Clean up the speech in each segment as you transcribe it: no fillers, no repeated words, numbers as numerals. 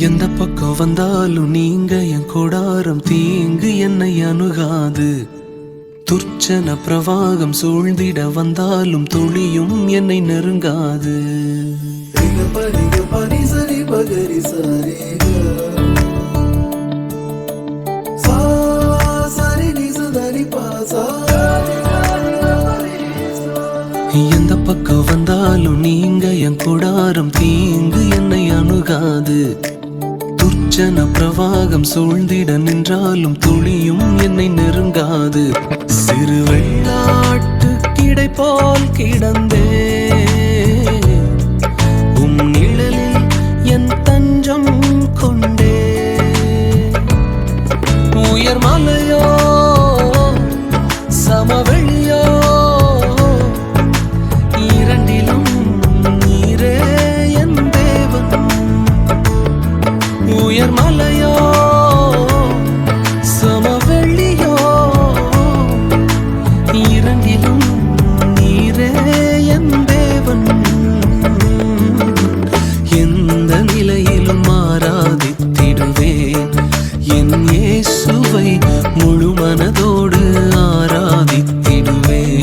எந்த பக்கம் வந்தாலும் நீங்க என் கொடாரம் தீங்கு என்னை அணுகாது. துர்ச்சன பிரவாகம் சூழ்ந்திட வந்தாலும் துளியும் என்னை நெருங்காது. எந்த பக்கம் வந்தாலும் நீங்க என் கொடாரம் தீங்கு என்னை அணுகாது. துர்ச்சன பிரவாகம் சூழ்ந்திட நின்றாலும் துளியும் என்னை நெருங்காது. சிறு வெள்ளாட்டு கிடை போல் கிடந்தே உம் நிழலில் என் தஞ்சம் கொண்டே. உயர் மலையோ சமவெளியோ இரண்டிலும் நீரே என் தேவன். உயர் மலையோ சமவெளியோ இரண்டிலும் நீரே என் தேவன். எந்த நிலையிலும் ஆராதித்திடுவேன் என் இயேசுவை முழு மனதோடு ஆராதித்திடுவேன்.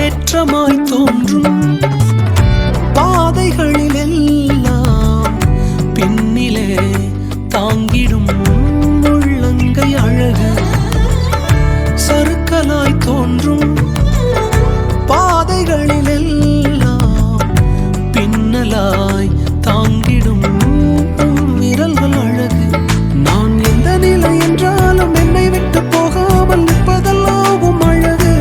ஏற்றமாய் தோன்றும் பாதைகளில் எல்லாம் பின்னிலே தாங்கிடும் உள்ளங்கை அழகு. சறுக்கலாய் தோன்றும் பாதைகளில் எல்லாம் பின்னலாய் தாங்கிடும் விரல்கள் அழகு. நான் எந்த நிலை என்றாலும் என்னை விட்டு போகாமல் நிற்பதெல்லாம் அழகு.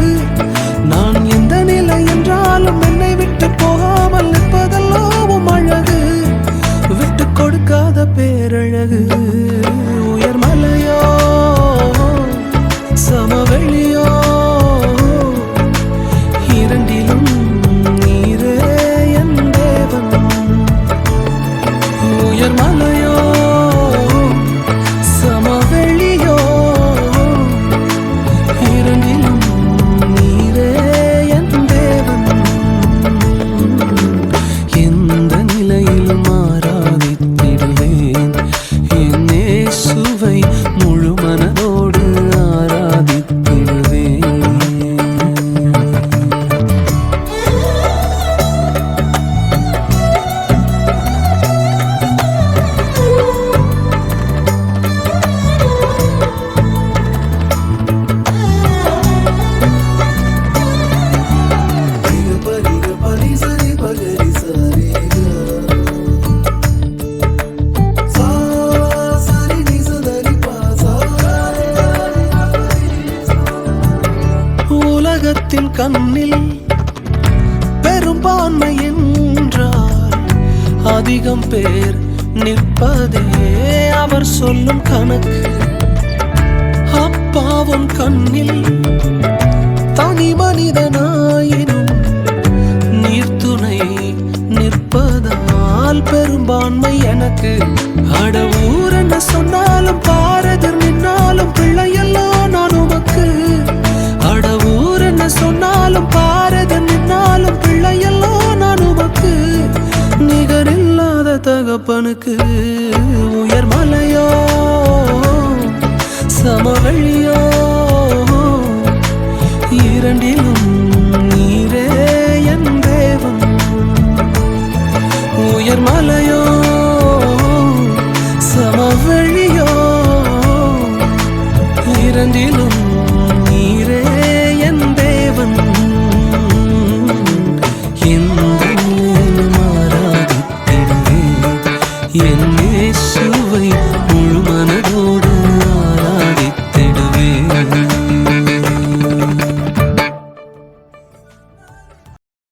நான் எந்த நிலை என்றாலும் என்னை விட்டு போகாமல் நிற்பதெல்லாம் அழகு. விட்டு கொடுக்காத பேரழகு. உயர் மலையோ சமவெளியோ இரண்டிலும் நீரே என் தேவன். உயர் மலையோ சமவெளியோ இரண்டிலும் நீரே என் தேவன். எந்த நிலையிலும் ஆராதித்திடுவேன் என் இயேசுவை முழு மனதோடு ஆராதித்திடுவேன். உலகத்தின் கண்ணில் பெரும்பான்மை என்றால் அதிகம் பேர் நிற்பதே அவர் சொல்லும் கணக்கு. அப்பாவும் கண்ணில் தனி மனிதனாயினும் நீர்த்துணை நிற்பதால் பெரும்பான்மை எனக்கு. அடவூர் என்ன சொன்னாலும் பாரதர் நின்னாலும் பிள்ளையெல்லாம் நான் உமக்கு. அடவூர் என்ன சொன்னாலும் பாரதர் நின்னாலும் பிள்ளையெல்லாம் நான் உமக்கு. நிகரில்லாத தகப்பனுக்கு. உயர் மலையோ சமவெளியோ இரண்டிலும் நீரே என் தேவன். உயர் மலையோ சமவெளியோ இரண்டிலும் நீரே என் தேவன். எந்த ஆராதித்திடுவேன் என் இயேசு